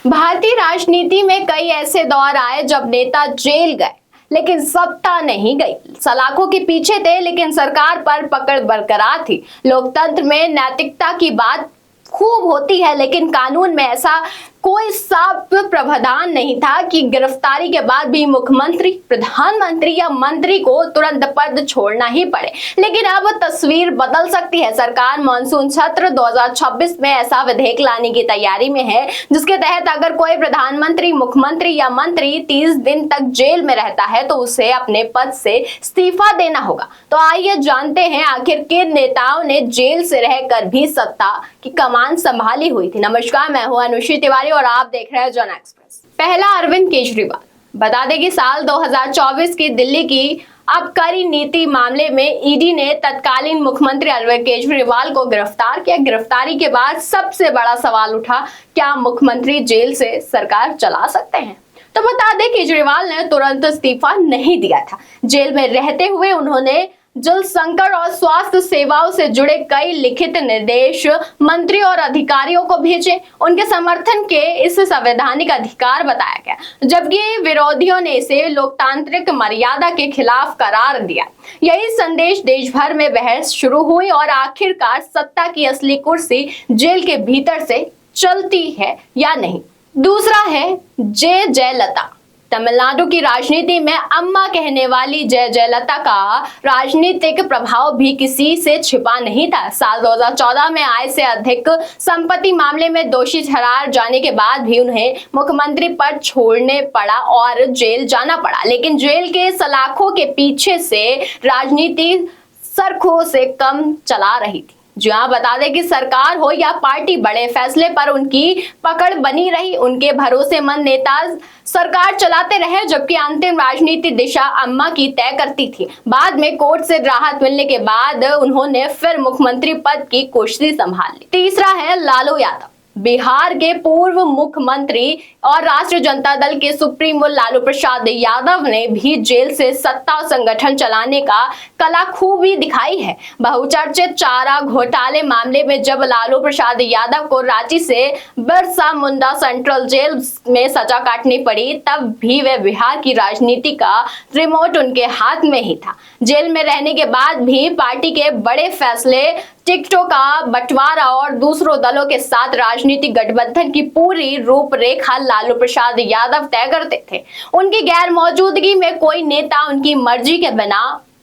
भारतीय राजनीति में कई ऐसे दौर आए जब नेता जेल गए लेकिन सत्ता नहीं गई। सलाखों के पीछे थे लेकिन सरकार पर पकड़ बरकरार थी। लोकतंत्र में नैतिकता की बात खूब होती है लेकिन कानून में ऐसा कोई साफ प्रावधान नहीं था कि गिरफ्तारी के बाद भी मुख्यमंत्री, प्रधानमंत्री या मंत्री को तुरंत पद छोड़ना ही पड़े। लेकिन अब तस्वीर बदल सकती है। सरकार मानसून सत्र 2026 में ऐसा विधेयक लाने की तैयारी में है जिसके तहत अगर कोई प्रधानमंत्री, मुख्यमंत्री या मंत्री 30 दिन तक जेल में रहता है तो उसे अपने पद से इस्तीफा देना होगा। तो आइए जानते हैं आखिर किन नेताओं ने जेल से रहकर भी सत्ता की कमान संभाली हुई थी। नमस्कार, मैं हूं अनुषी तिवारी और आप देख रहे हैं जन एक्सप्रेस। पहला, अरविंद केजरीवाल। बता दें कि साल 2024 की दिल्ली की आबकारी नीति मामले में ईडी ने तत्कालीन मुख्यमंत्री अरविंद केजरीवाल को गिरफ्तार किया। गिरफ्तारी के बाद सबसे बड़ा सवाल उठा, क्या मुख्यमंत्री जेल से सरकार चला सकते हैं? तो बता दें केजरीवाल ने तुरंत इस्तीफा नहीं दिया था। जेल में रहते हुए उन्होंने जल संकट और स्वास्थ्य सेवाओं से जुड़े कई लिखित निर्देश मंत्री और अधिकारियों को भेजे। उनके समर्थन के इस संवैधानिक अधिकार बताया गया, जबकि विरोधियों ने इसे लोकतांत्रिक मर्यादा के खिलाफ करार दिया। यही संदेश देश भर में बहस शुरू हुई और आखिरकार सत्ता की असली कुर्सी जेल के भीतर से चलती है या नहीं। दूसरा है जय जयललिता। तमिलनाडु की राजनीति में अम्मा कहने वाली जय जयललिता का राजनीतिक प्रभाव भी किसी से छिपा नहीं था। साल 2014 में आय से अधिक संपत्ति मामले में दोषी ठहराए जाने के बाद भी उन्हें मुख्यमंत्री पद छोड़ने पड़ा और जेल जाना पड़ा। लेकिन जेल के सलाखों के पीछे से राजनीति सरखों से कम चला रही थी। जहां बता दें कि सरकार हो या पार्टी, बड़े फैसले पर उनकी पकड़ बनी रही। उनके भरोसेमंद नेता सरकार चलाते रहे जबकि अंतिम राजनीति दिशा अम्मा की तय करती थी। बाद में कोर्ट से राहत मिलने के बाद उन्होंने फिर मुख्यमंत्री पद की कुर्सी संभाली। तीसरा है लालू यादव। बिहार के पूर्व मुख्यमंत्री और राष्ट्रीय जनता दल के सुप्रीमो लालू प्रसाद यादव ने भी जेल से सत्ता और संगठन चलाने का कला खूबी दिखाई है। बहुचर्चित चारा घोटाले मामले में जब लालू प्रसाद यादव को रांची से बिरसा मुंडा सेंट्रल जेल में सजा काटनी पड़ी, तब भी वे बिहार की राजनीति का रिमोट उनके हाथ में ही था। जेल में रहने के बाद भी पार्टी के बड़े फैसले, टिकटों का बंटवारा और दूसरों दलों के साथ राजनीतिक गठबंधन की पूरी रूपरेखा लालू प्रसाद यादव तय करते थे। उनकी गैर मौजूदगी में कोई नेता उनकी मर्जी के बिना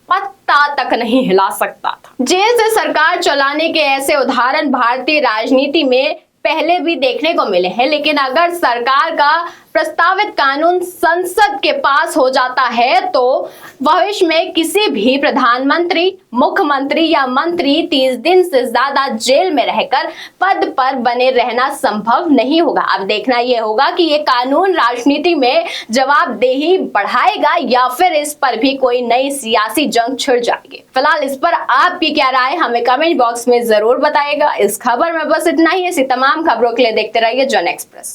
पत्ता तक नहीं हिला सकता था। जेल से सरकार चलाने के ऐसे उदाहरण भारतीय राजनीति में पहले भी देखने को मिले हैं। लेकिन अगर सरकार का प्रस्तावित कानून संसद के पास हो जाता है तो भविष्य में किसी भी प्रधानमंत्री, मुख्यमंत्री या मंत्री 30 दिन से ज्यादा जेल में रहकर पद पर बने रहना संभव नहीं होगा। अब देखना यह होगा कि ये कानून राजनीति में जवाबदेही बढ़ाएगा या फिर इस पर भी कोई नई सियासी जंग छिड़ जाएगी। फिलहाल इस पर आपकी क्या राय हमें कमेंट बॉक्स में जरूर बताइएगा। इस खबर में बस इतना ही। ऐसी तमाम खबरों के लिए देखते रहिए जन एक्सप्रेस।